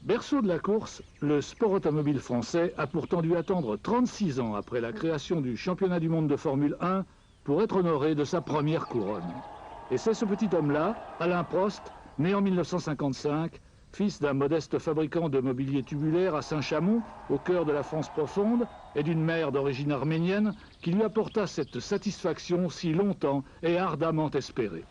Berceau de la course, le sport automobile français a pourtant dû attendre 36 ans après la création du championnat du monde de Formule 1 pour être honoré de sa première couronne. Et c'est ce petit homme-là, Alain Prost, né en 1955, fils d'un modeste fabricant de mobilier tubulaire à Saint-Chamond, au cœur de la France profonde, et d'une mère d'origine arménienne, qui lui apporta cette satisfaction si longtemps et ardemment espérée.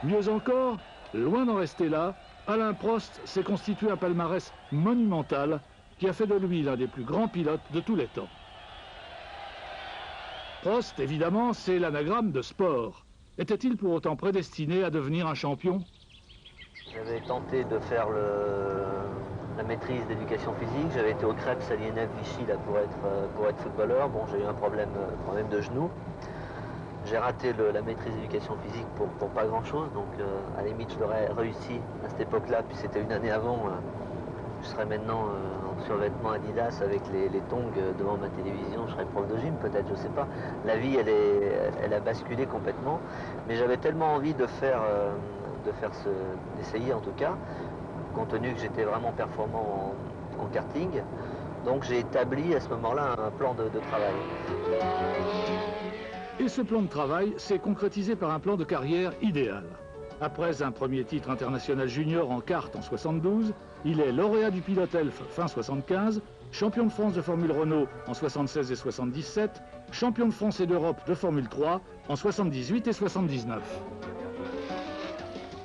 Mieux encore, loin d'en rester là, Alain Prost s'est constitué un palmarès monumental qui a fait de lui l'un des plus grands pilotes de tous les temps. Prost, évidemment, c'est l'anagramme de sport. Était-il pour autant prédestiné à devenir un champion? J'avais tenté de faire la maîtrise d'éducation physique. J'avais été au Krebs à l'INF Vichy là, pour être footballeur. Bon, j'ai eu un problème de genou. J'ai raté la maîtrise d'éducation physique pour pas grand-chose, donc à la limite je l'aurais réussi à cette époque-là, puis c'était une année avant. Je serais maintenant en survêtement Adidas avec les tongs devant ma télévision, je serais prof de gym peut-être, je sais pas. La vie elle a basculé complètement, mais j'avais tellement envie d'essayer en tout cas, compte tenu que j'étais vraiment performant en karting. Donc j'ai établi à ce moment-là un plan de travail. Et ce plan de travail s'est concrétisé par un plan de carrière idéal. Après un premier titre international junior en kart en 72, il est lauréat du Pilote Elf fin 75, champion de France de Formule Renault en 76 et 77, champion de France et d'Europe de Formule 3 en 78 et 79.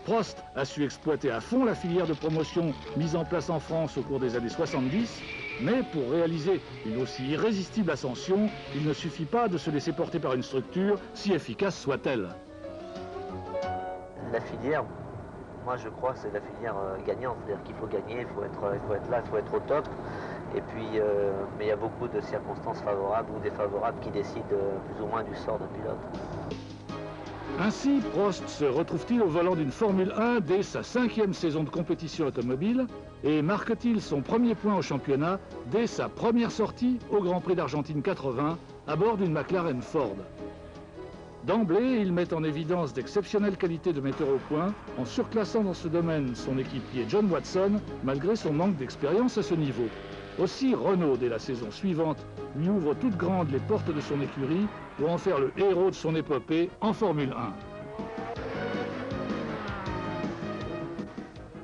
Prost a su exploiter à fond la filière de promotion mise en place en France au cours des années 70, mais pour réaliser une aussi irrésistible ascension, il ne suffit pas de se laisser porter par une structure, si efficace soit-elle. La filière, moi je crois que c'est la filière gagnante, c'est-à-dire qu'il faut gagner, il faut être là, il faut être au top. Et puis, mais il y a beaucoup de circonstances favorables ou défavorables qui décident plus ou moins du sort d'un pilote. Ainsi, Prost se retrouve-t-il au volant d'une Formule 1 dès sa 5e saison de compétition automobile et marque-t-il son premier point au championnat dès sa première sortie au Grand Prix d'Argentine 80 à bord d'une McLaren Ford. D'emblée, il met en évidence d'exceptionnelles qualités de metteur au point en surclassant dans ce domaine son équipier John Watson malgré son manque d'expérience à ce niveau. Aussi, Renault, dès la saison suivante, lui ouvre toutes grandes les portes de son écurie pour en faire le héros de son épopée en Formule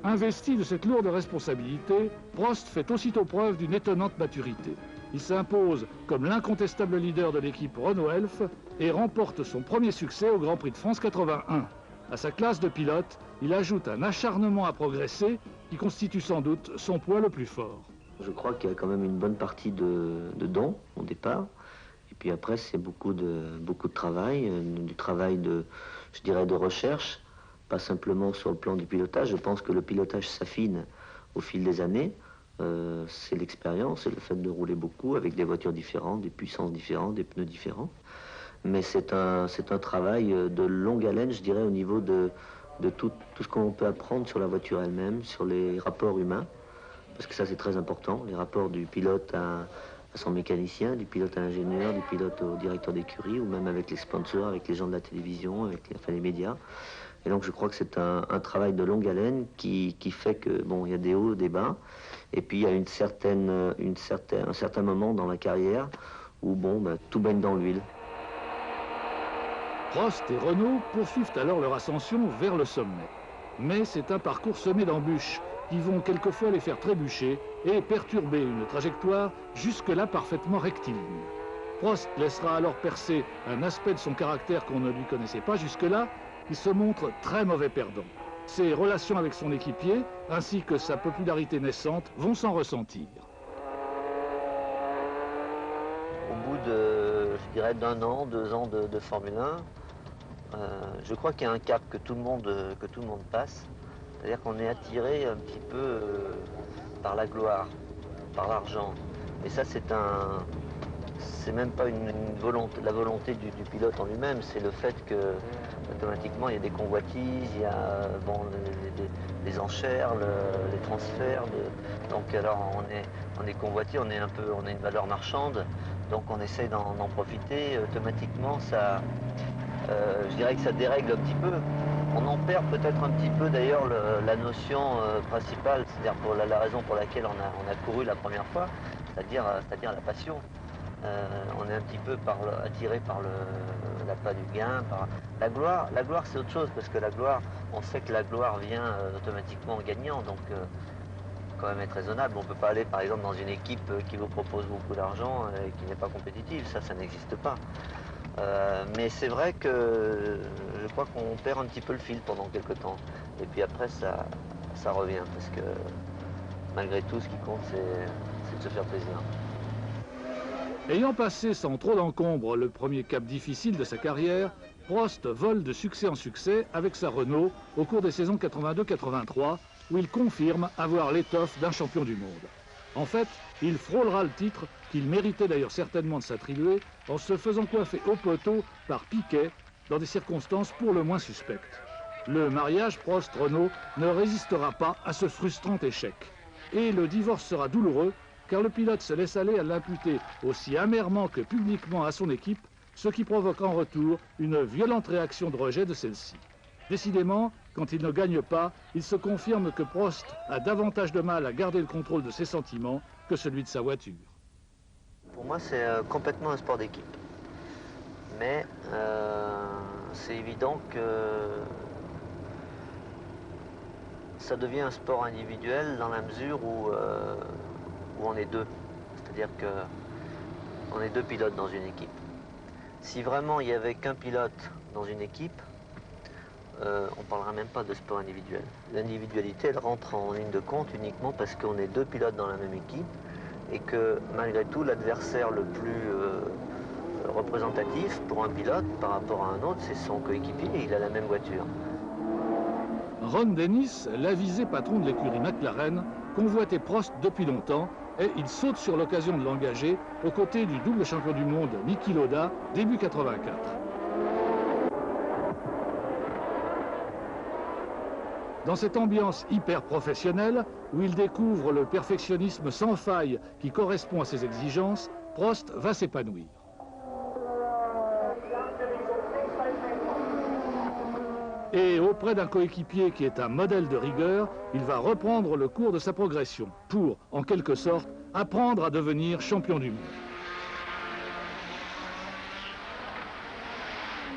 1. Investi de cette lourde responsabilité, Prost fait aussitôt preuve d'une étonnante maturité. Il s'impose comme l'incontestable leader de l'équipe Renault Elf et remporte son premier succès au Grand Prix de France 81. À sa classe de pilote, il ajoute un acharnement à progresser qui constitue sans doute son point le plus fort. Je crois qu'il y a quand même une bonne partie de dons au départ. Et puis après, c'est beaucoup de travail, du travail je dirais, de recherche, pas simplement sur le plan du pilotage. Je pense que le pilotage s'affine au fil des années. C'est l'expérience, c'est le fait de rouler beaucoup avec des voitures différentes, des puissances différentes, des pneus différents. Mais c'est un travail de longue haleine, je dirais, au niveau de tout ce qu'on peut apprendre sur la voiture elle-même, sur les rapports humains. Parce que ça, c'est très important, les rapports du pilote à son mécanicien, du pilote à l'ingénieur, du pilote au directeur d'écurie, ou même avec les sponsors, avec les gens de la télévision, avec les médias. Et donc, je crois que c'est un travail de longue haleine qui fait que, bon, il y a des hauts, des bas, et puis il y a un certain moment dans la carrière où, bon, tout baigne dans l'huile. Prost et Renault poursuivent alors leur ascension vers le sommet. Mais c'est un parcours semé d'embûches qui vont quelquefois les faire trébucher et perturber une trajectoire jusque-là parfaitement rectiligne. Prost laissera alors percer un aspect de son caractère qu'on ne lui connaissait pas jusque-là, qui se montre très mauvais perdant. Ses relations avec son équipier, ainsi que sa popularité naissante, vont s'en ressentir. Au bout de, je dirais, d'1 an, 2 ans de Formule 1, je crois qu'il y a un cap que tout le monde passe. C'est-à-dire qu'on est attiré un petit peu par la gloire, par l'argent. Et ça, c'est même pas la volonté du pilote en lui-même, c'est le fait que automatiquement il y a des convoitises, il y a les enchères, les transferts. Donc alors on est convoité, on a une valeur marchande, donc on essaie d'en profiter. Automatiquement, ça, je dirais que ça dérègle un petit peu. On en perd peut-être un petit peu d'ailleurs la notion principale, c'est-à-dire pour la raison pour laquelle on a couru la première fois, c'est-à-dire la passion. On est un petit peu attiré par l'appât du gain, par la gloire. La gloire c'est autre chose parce que la gloire, on sait que la gloire vient automatiquement en gagnant, donc quand même être raisonnable. On ne peut pas aller par exemple dans une équipe qui vous propose beaucoup d'argent et qui n'est pas compétitive, ça n'existe pas. Mais c'est vrai que je crois qu'on perd un petit peu le fil pendant quelques temps. Et puis après, ça revient, parce que malgré tout, ce qui compte, c'est de se faire plaisir. Ayant passé sans trop d'encombre le premier cap difficile de sa carrière, Prost vole de succès en succès avec sa Renault au cours des saisons 82-83, où il confirme avoir l'étoffe d'un champion du monde. En fait, il frôlera le titre, qu'il méritait d'ailleurs certainement de s'attribuer, en se faisant coiffer au poteau par Piquet, dans des circonstances pour le moins suspectes. Le mariage Prost-Renault ne résistera pas à ce frustrant échec. Et le divorce sera douloureux, car le pilote se laisse aller à l'imputer aussi amèrement que publiquement à son équipe, ce qui provoque en retour une violente réaction de rejet de celle-ci. Décidément, quand il ne gagne pas, il se confirme que Prost a davantage de mal à garder le contrôle de ses sentiments que celui de sa voiture. Pour moi, c'est complètement un sport d'équipe. Mais c'est évident que ça devient un sport individuel dans la mesure où on est deux. C'est-à-dire qu'on est deux pilotes dans une équipe. Si vraiment il n'y avait qu'un pilote dans une équipe, on ne parlera même pas de sport individuel. L'individualité, elle rentre en ligne de compte uniquement parce qu'on est deux pilotes dans la même équipe et que malgré tout, l'adversaire le plus représentatif pour un pilote par rapport à un autre, c'est son coéquipier, il a la même voiture. Ron Dennis, l'avisé patron de l'écurie McLaren, convoitait Prost depuis longtemps et il saute sur l'occasion de l'engager aux côtés du double champion du monde Niki Lauda, début 84. Dans cette ambiance hyper professionnelle, où il découvre le perfectionnisme sans faille qui correspond à ses exigences, Prost va s'épanouir. Et auprès d'un coéquipier qui est un modèle de rigueur, il va reprendre le cours de sa progression pour, en quelque sorte, apprendre à devenir champion du monde.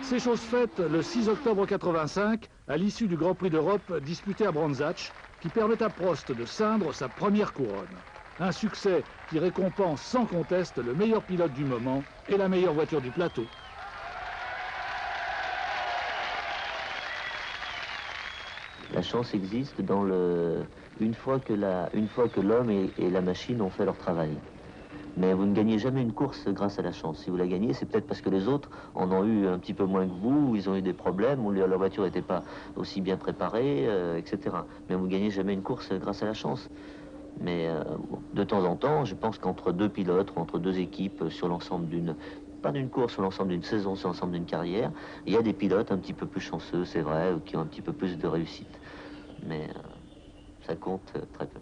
C'est chose faite le 6 octobre 85, à l'issue du Grand Prix d'Europe disputé à Brands Hatch, qui permet à Prost de ceindre sa première couronne. Un succès qui récompense sans conteste le meilleur pilote du moment et la meilleure voiture du plateau. La chance existe une fois que l'homme et la machine ont fait leur travail. Mais vous ne gagnez jamais une course grâce à la chance. Si vous la gagnez, c'est peut-être parce que les autres en ont eu un petit peu moins que vous, ou ils ont eu des problèmes, ou leur voiture n'était pas aussi bien préparée, etc. Mais vous ne gagnez jamais une course grâce à la chance. Mais de temps en temps, je pense qu'entre deux pilotes ou entre deux équipes sur l'ensemble pas d'une course, sur l'ensemble d'une saison, sur l'ensemble d'une carrière, il y a des pilotes un petit peu plus chanceux, c'est vrai, ou qui ont un petit peu plus de réussite. Mais ça compte très peu.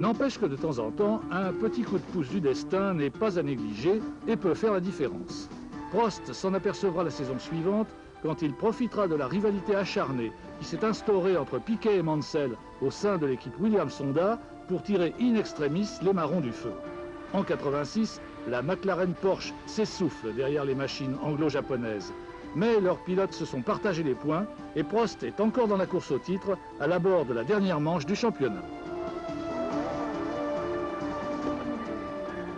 N'empêche que de temps en temps, un petit coup de pouce du destin n'est pas à négliger et peut faire la différence. Prost s'en apercevra la saison suivante quand il profitera de la rivalité acharnée qui s'est instaurée entre Piquet et Mansell au sein de l'équipe Williams-Honda pour tirer in extremis les marrons du feu. En 86, la McLaren Porsche s'essouffle derrière les machines anglo-japonaises. Mais leurs pilotes se sont partagés les points et Prost est encore dans la course au titre à l'abord de la dernière manche du championnat.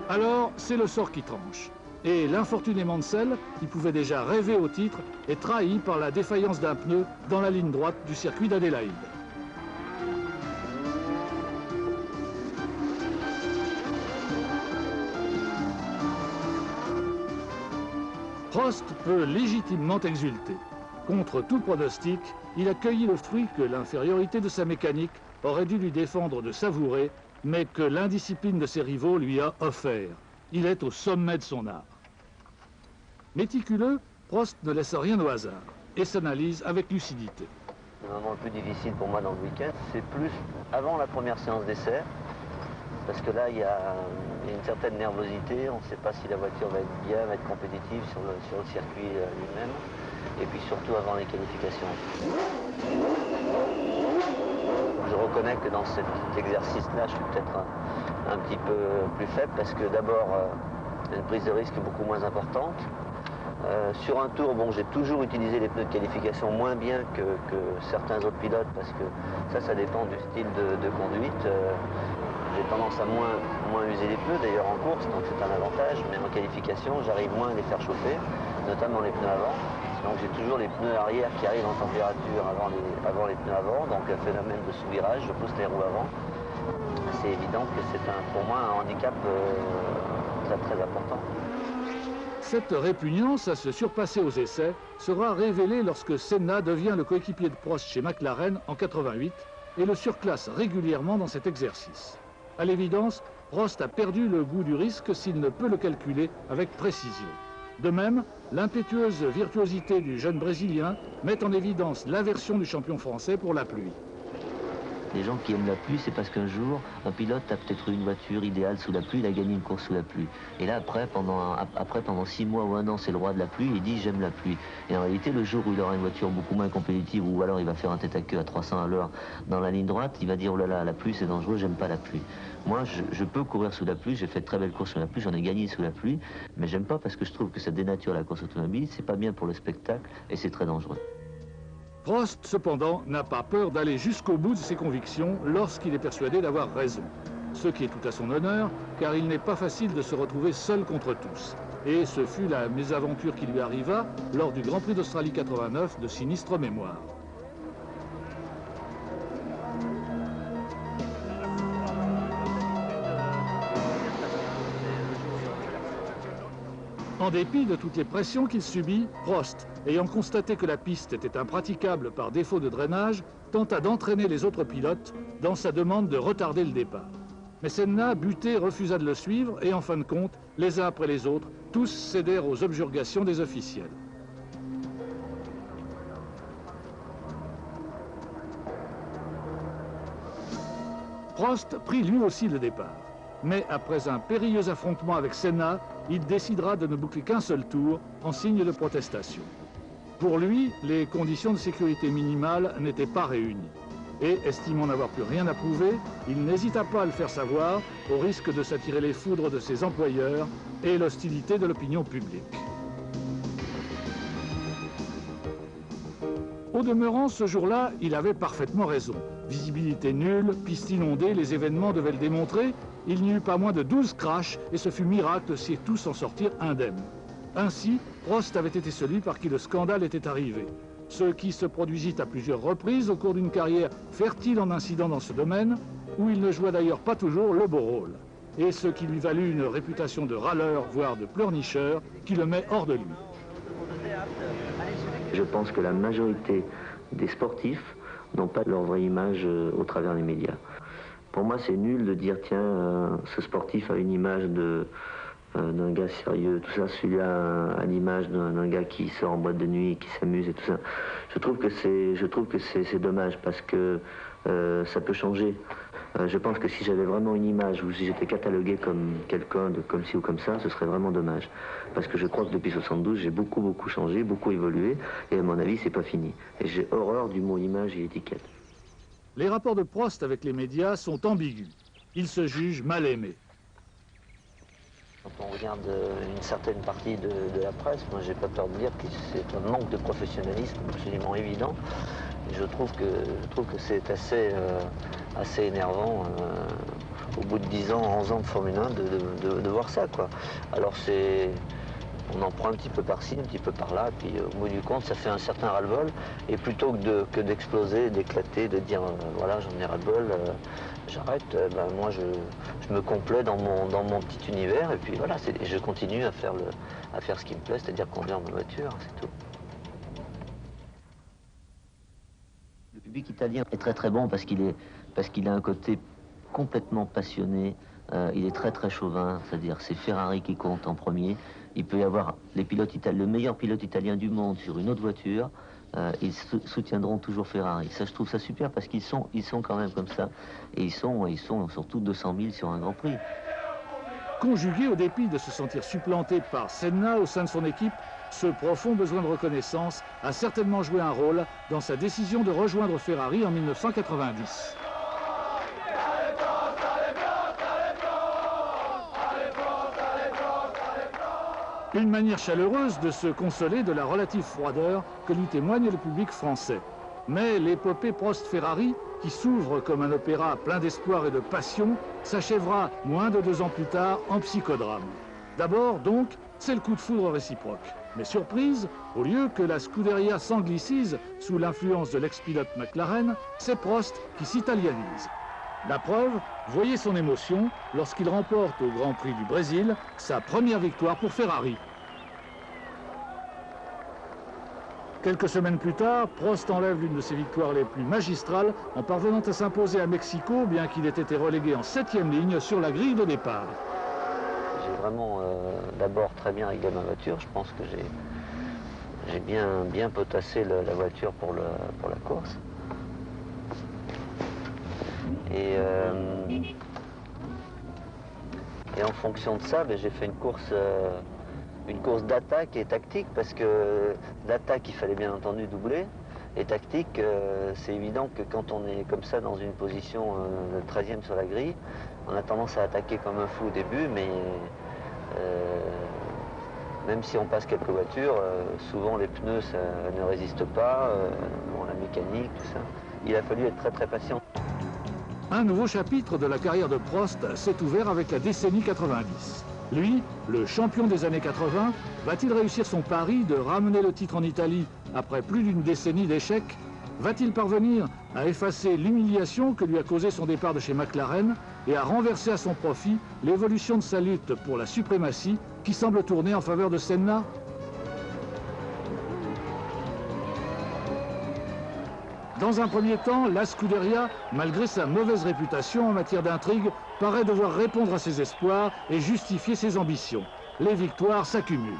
Alors, c'est le sort qui tranche. Et l'infortuné Mansell, qui pouvait déjà rêver au titre, est trahi par la défaillance d'un pneu dans la ligne droite du circuit d'Adélaïde. Prost peut légitimement exulter. Contre tout pronostic, il a cueilli le fruit que l'infériorité de sa mécanique aurait dû lui défendre de savourer, mais que l'indiscipline de ses rivaux lui a offert. Il est au sommet de son art. Méticuleux, Prost ne laisse rien au hasard et s'analyse avec lucidité. Le moment le plus difficile pour moi dans le week-end, c'est plus avant la première séance d'essai, parce que là, il y a une certaine nervosité. On ne sait pas si la voiture va être bien, va être compétitive sur le circuit lui-même. et puis surtout avant les qualifications. Je reconnais que dans cet exercice-là, je suis peut-être un petit peu plus faible parce que d'abord, il y a une prise de risque beaucoup moins importante. Sur un tour, bon, j'ai toujours utilisé les pneus de qualification moins bien que certains autres pilotes parce que ça dépend du style de conduite. J'ai tendance à moins user les pneus, d'ailleurs en course, donc c'est un avantage. Mais en qualification, j'arrive moins à les faire chauffer, notamment les pneus avant. Donc j'ai toujours les pneus arrière qui arrivent en température avant les pneus avant, donc un phénomène de sous-virage, je pousse les roues avant. C'est évident que c'est pour moi un handicap très très important. Cette répugnance à se surpasser aux essais sera révélée lorsque Senna devient le coéquipier de Prost chez McLaren en 88 et le surclasse régulièrement dans cet exercice. À l'évidence, Prost a perdu le goût du risque s'il ne peut le calculer avec précision. De même, l'impétueuse virtuosité du jeune Brésilien met en évidence l'aversion du champion français pour la pluie. Les gens qui aiment la pluie, c'est parce qu'un jour, un pilote a peut-être eu une voiture idéale sous la pluie, il a gagné une course sous la pluie. Et là, après, pendant 6 mois ou 1 an, c'est le roi de la pluie, il dit « j'aime la pluie ». Et en réalité, le jour où il aura une voiture beaucoup moins compétitive, ou alors il va faire un tête à queue à 300 à l'heure dans la ligne droite, il va dire « oh là là, la pluie c'est dangereux, j'aime pas la pluie ». Moi, je peux courir sous la pluie, j'ai fait de très belles courses sous la pluie, j'en ai gagné sous la pluie, mais j'aime pas parce que je trouve que ça dénature la course automobile, c'est pas bien pour le spectacle et c'est très dangereux. Prost, cependant, n'a pas peur d'aller jusqu'au bout de ses convictions lorsqu'il est persuadé d'avoir raison. Ce qui est tout à son honneur, car il n'est pas facile de se retrouver seul contre tous. Et ce fut la mésaventure qui lui arriva lors du Grand Prix d'Australie 89 de sinistre mémoire. En dépit de toutes les pressions qu'il subit, Prost, ayant constaté que la piste était impraticable par défaut de drainage, tenta d'entraîner les autres pilotes dans sa demande de retarder le départ. Mais Senna, buté, refusa de le suivre et en fin de compte, les uns après les autres, tous cédèrent aux objurgations des officiels. Prost prit lui aussi le départ. Mais après un périlleux affrontement avec Senna, il décidera de ne boucler qu'un seul tour en signe de protestation. Pour lui, les conditions de sécurité minimales n'étaient pas réunies. Et, estimant n'avoir plus rien à prouver, il n'hésita pas à le faire savoir, au risque de s'attirer les foudres de ses employeurs et l'hostilité de l'opinion publique. Au demeurant, ce jour-là, il avait parfaitement raison. Visibilité nulle, piste inondée, les événements devaient le démontrer. Il n'y eut pas moins de 12 crashs et ce fut miracle si tous en sortirent indemnes. Ainsi, Prost avait été celui par qui le scandale était arrivé. Ce qui se produisit à plusieurs reprises au cours d'une carrière fertile en incidents dans ce domaine, où il ne joua d'ailleurs pas toujours le beau rôle. Et ce qui lui valut une réputation de râleur, voire de pleurnicheur, qui le met hors de lui. Je pense que la majorité des sportifs n'ont pas leur vraie image au travers des médias. Pour moi, c'est nul de dire, tiens, ce sportif a une image d'un gars sérieux, tout ça, celui-là a l'image d'un gars qui sort en boîte de nuit, qui s'amuse et tout ça. Je trouve que c'est dommage parce que ça peut changer. Je pense que si j'avais vraiment une image ou si j'étais catalogué comme quelqu'un de comme ci ou comme ça, ce serait vraiment dommage. Parce que je crois que depuis 72, j'ai beaucoup changé, beaucoup évolué, et à mon avis, c'est pas fini. Et j'ai horreur du mot image et étiquette. Les rapports de Prost avec les médias sont ambigus. Il se juge mal aimé. Quand on regarde une certaine partie de la presse, moi j'ai pas peur de dire que c'est un manque de professionnalisme absolument évident. Et je trouve que c'est assez énervant au bout de 10 ans, 11 ans de Formule 1 de voir ça, quoi. Alors on en prend un petit peu par-ci, un petit peu par-là, puis au bout du compte, ça fait un certain ras-le-bol. Et plutôt que d'exploser, d'éclater, de dire voilà, j'en ai ras-le-bol, j'arrête, moi je me complais dans mon petit univers, et puis voilà, et je continue à faire ce qui me plaît, c'est-à-dire conduire ma voiture, c'est tout. Le public italien est très bon parce qu'il a un côté complètement passionné. Il est très chauvin, c'est-à-dire c'est Ferrari qui compte en premier. Il peut y avoir le meilleur pilote italien du monde sur une autre voiture, ils soutiendront toujours Ferrari. Ça, je trouve ça super parce qu'ils sont quand même comme ça. Et ils sont surtout 200 000 sur un Grand Prix. Conjugué au dépit de se sentir supplanté par Senna au sein de son équipe, ce profond besoin de reconnaissance a certainement joué un rôle dans sa décision de rejoindre Ferrari en 1990. Une manière chaleureuse de se consoler de la relative froideur que lui témoigne le public français. Mais l'épopée Prost-Ferrari, qui s'ouvre comme un opéra plein d'espoir et de passion, s'achèvera moins de 2 ans plus tard en psychodrame. D'abord, donc, c'est le coup de foudre réciproque. Mais surprise, au lieu que la Scuderia s'anglicise sous l'influence de l'ex-pilote McLaren, c'est Prost qui s'italianise. La preuve, voyez son émotion lorsqu'il remporte au Grand Prix du Brésil sa première victoire pour Ferrari. Quelques semaines plus tard, Prost enlève l'une de ses victoires les plus magistrales en parvenant à s'imposer à Mexico, bien qu'il ait été relégué en 7e ligne sur la grille de départ. J'ai vraiment d'abord très bien réglé ma voiture. Je pense que j'ai bien potassé la voiture pour la course. Et en fonction de ça, j'ai fait une course d'attaque et tactique, parce que d'attaque, il fallait bien entendu doubler. Et tactique, c'est évident que quand on est comme ça dans une position de 13e sur la grille, on a tendance à attaquer comme un fou au début, mais même si on passe quelques voitures, souvent les pneus ça ne résistent pas, la mécanique, tout ça. Il a fallu être très très patient. Un nouveau chapitre de la carrière de Prost s'est ouvert avec la décennie 90. Lui, le champion des années 80, va-t-il réussir son pari de ramener le titre en Italie après plus d'une décennie d'échecs? Va-t-il parvenir à effacer l'humiliation que lui a causé son départ de chez McLaren et à renverser à son profit l'évolution de sa lutte pour la suprématie qui semble tourner en faveur de Senna? Dans un premier temps, la Scuderia, malgré sa mauvaise réputation en matière d'intrigue, paraît devoir répondre à ses espoirs et justifier ses ambitions. Les victoires s'accumulent.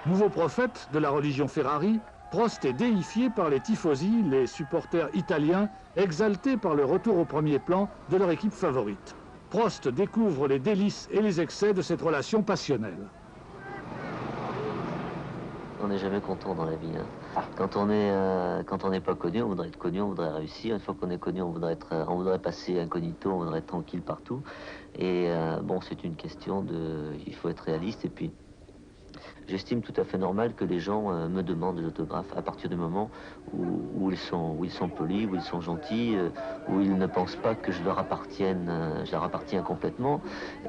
Nouveau prophète de la religion Ferrari, Prost est déifié par les tifosi, les supporters italiens, exaltés par le retour au premier plan de leur équipe favorite. Prost découvre les délices et les excès de cette relation passionnelle. On n'est jamais content dans la vie. Hein. Quand on n'est pas connu, on voudrait être connu, on voudrait réussir. Une fois qu'on est connu, on voudrait passer incognito, on voudrait être tranquille partout. Et bon, c'est une question de... Il faut être réaliste. Et puis, j'estime tout à fait normal que les gens me demandent des autographes à partir du moment où ils sont polis, où ils sont gentils, où ils ne pensent pas que je leur appartiens complètement.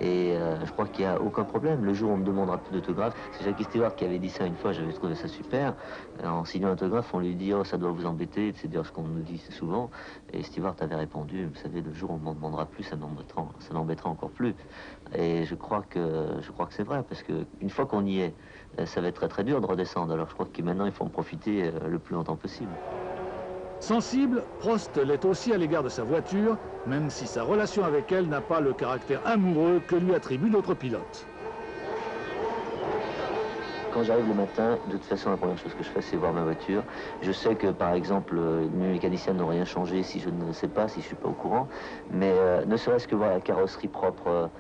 Et je crois qu'il n'y a aucun problème. Le jour où on me demandera plus d'autographes, c'est Jackie Stewart qui avait dit ça une fois, j'avais trouvé ça super. En signant un autographe, on lui dit « Oh, ça doit vous embêter », c'est dire ce qu'on nous dit souvent. Et Stewart avait répondu « Vous savez, le jour où on m'en demandera plus, ça m'embêtera encore plus ». Et je crois que c'est vrai, parce qu'une fois qu'on y est, ça va être très très dur de redescendre. Alors je crois que maintenant il faut en profiter le plus longtemps possible. Sensible, Prost l'est aussi à l'égard de sa voiture, même si sa relation avec elle n'a pas le caractère amoureux que lui attribuent d'autres pilotes. Quand j'arrive le matin, de toute façon, la première chose que je fais, c'est voir ma voiture. Je sais que, par exemple, mes mécaniciens n'ont rien changé si je ne sais pas, si je ne suis pas au courant. Mais ne serait-ce que voir la carrosserie propre,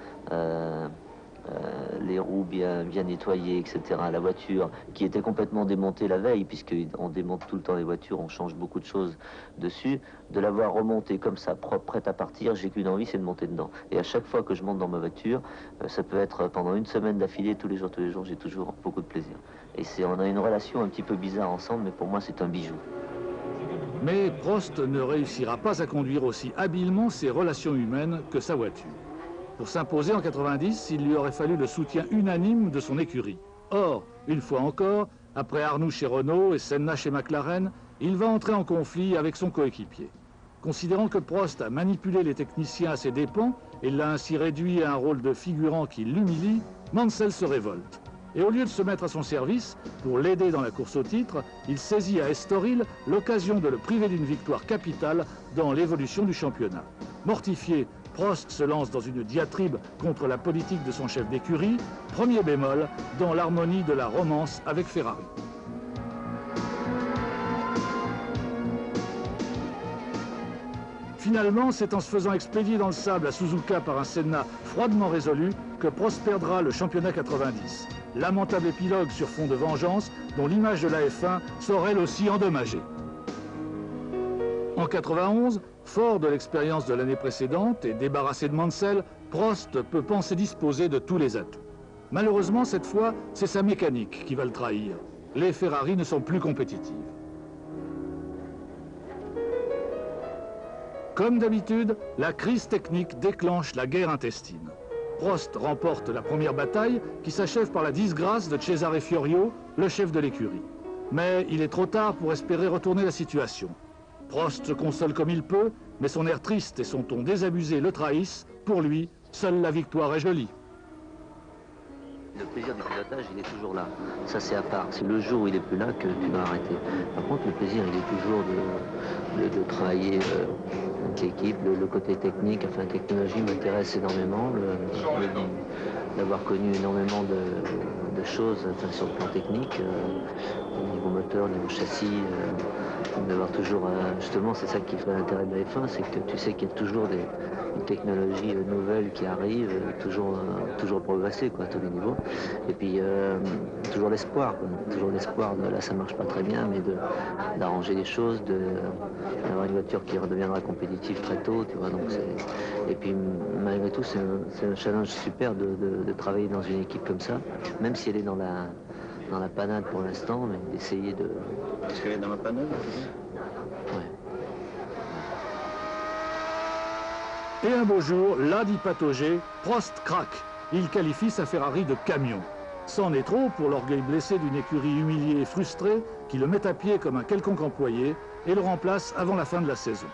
les roues bien nettoyées, etc. La voiture qui était complètement démontée la veille, puisqu'on démonte tout le temps les voitures, on change beaucoup de choses dessus. De la voir remontée comme ça, propre, prête à partir, j'ai qu'une envie, c'est de monter dedans. Et à chaque fois que je monte dans ma voiture, ça peut être pendant une semaine d'affilée, tous les jours, j'ai toujours beaucoup de plaisir. Et on a une relation un petit peu bizarre ensemble, mais pour moi, c'est un bijou. Mais Prost ne réussira pas à conduire aussi habilement ses relations humaines que sa voiture. Pour s'imposer en 90, il lui aurait fallu le soutien unanime de son écurie. Or, une fois encore, après Arnoux chez Renault et Senna chez McLaren, il va entrer en conflit avec son coéquipier. Considérant que Prost a manipulé les techniciens à ses dépens et l'a ainsi réduit à un rôle de figurant qui l'humilie, Mansell se révolte. Et au lieu de se mettre à son service, pour l'aider dans la course au titre, il saisit à Estoril l'occasion de le priver d'une victoire capitale dans l'évolution du championnat. Mortifié, Prost se lance dans une diatribe contre la politique de son chef d'écurie, premier bémol dans l'harmonie de la romance avec Ferrari. Finalement, c'est en se faisant expédier dans le sable à Suzuka par un Senna froidement résolu que Prost perdra le championnat 90. Lamentable épilogue sur fond de vengeance dont l'image de la F1 sera elle aussi endommagée. En 91, fort de l'expérience de l'année précédente et débarrassé de Mansell, Prost peut penser disposer de tous les atouts. Malheureusement, cette fois, c'est sa mécanique qui va le trahir. Les Ferrari ne sont plus compétitives. Comme d'habitude, la crise technique déclenche la guerre intestine. Prost remporte la première bataille qui s'achève par la disgrâce de Cesare Fiorio, le chef de l'écurie. Mais il est trop tard pour espérer retourner la situation. Prost se console comme il peut, mais son air triste et son ton désabusé le trahissent. Pour lui, seule la victoire est jolie. Le plaisir du pilotage, il est toujours là. Ça, c'est à part. C'est le jour où il n'est plus là que tu vas arrêter. Par contre, le plaisir, il est toujours de travailler avec l'équipe. Le côté technique, enfin, la technologie m'intéresse énormément. D'avoir connu énormément de choses enfin, sur le plan technique, au niveau moteur, au niveau châssis, d'avoir toujours, justement, c'est ça qui fait l'intérêt de la F1, c'est que tu sais qu'il y a toujours des technologies nouvelles qui arrivent, toujours progresser quoi, à tous les niveaux. Et puis toujours l'espoir, là ça marche pas très bien, mais d'arranger les choses, d'avoir une voiture qui redeviendra compétitive très tôt, tu vois. Donc et puis malgré tout, c'est un challenge super de travailler dans une équipe comme ça, même si elle est dans la panade pour l'instant, mais d'essayer de... Est-ce qu'elle est dans la panade? Ouais. Et un beau jour, là dit Patauger, Prost craque. Il qualifie sa Ferrari de camion. C'en est trop pour l'orgueil blessé d'une écurie humiliée et frustrée qui le met à pied comme un quelconque employé et le remplace avant la fin de la saison.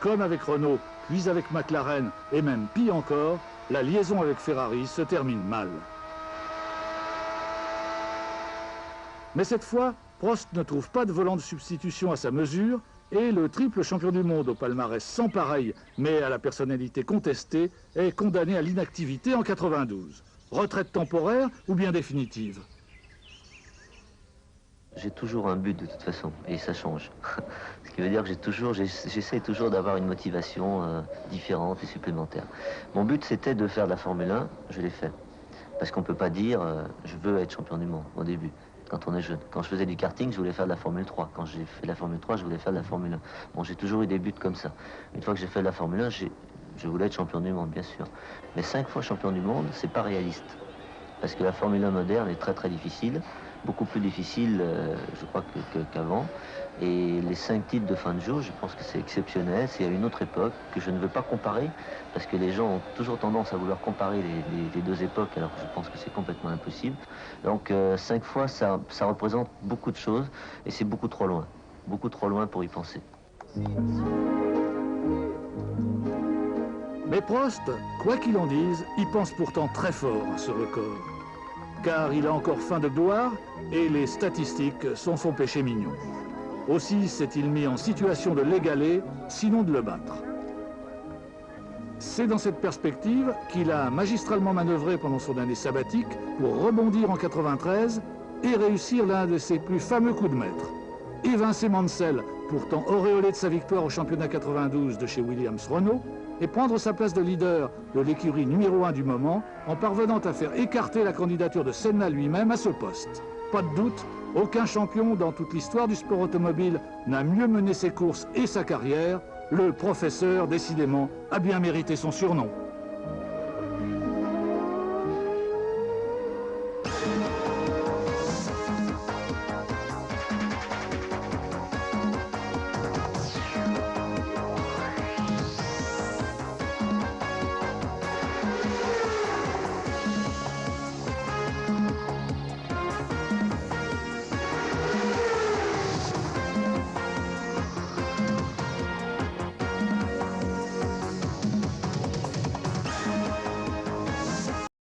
Comme avec Renault, puis avec McLaren et même pire encore, la liaison avec Ferrari se termine mal. Mais cette fois, Prost ne trouve pas de volant de substitution à sa mesure et le triple champion du monde au palmarès sans pareil, mais à la personnalité contestée, est condamné à l'inactivité en 92. Retraite temporaire ou bien définitive? J'ai toujours un but de toute façon, et ça change. Ce qui veut dire que j'essaie toujours d'avoir une motivation différente et supplémentaire. Mon but c'était de faire de la Formule 1, je l'ai fait. Parce qu'on ne peut pas dire je veux être champion du monde au début. Quand on est jeune. Quand je faisais du karting, je voulais faire de la Formule 3. Quand j'ai fait de la Formule 3, je voulais faire de la Formule 1. Bon, j'ai toujours eu des buts comme ça. Une fois que j'ai fait de la Formule 1, je voulais être champion du monde, bien sûr. Mais 5 fois champion du monde, c'est pas réaliste. Parce que la Formule 1 moderne est très très difficile. Beaucoup plus difficile, je crois, qu'avant. Et les 5 titres de fin de jour, je pense que c'est exceptionnel. C'est à une autre époque que je ne veux pas comparer. Parce que les gens ont toujours tendance à vouloir comparer les deux époques, alors que je pense que c'est complètement impossible. Donc 5 fois, ça représente beaucoup de choses. Et c'est beaucoup trop loin pour y penser. Mais Prost, quoi qu'il en dise, y pense pourtant très fort à ce record. Car il a encore faim de gloire et les statistiques sont son péché mignon. Aussi s'est-il mis en situation de l'égaler, sinon de le battre. C'est dans cette perspective qu'il a magistralement manœuvré pendant son année sabbatique pour rebondir en 93 et réussir l'un de ses plus fameux coups de maître. Évincer Mansell, pourtant auréolé de sa victoire au championnat 92 de chez Williams-Renault, et prendre sa place de leader de l'écurie numéro 1 du moment en parvenant à faire écarter la candidature de Senna lui-même à ce poste. Pas de doute, aucun champion dans toute l'histoire du sport automobile n'a mieux mené ses courses et sa carrière. Le professeur, décidément, a bien mérité son surnom.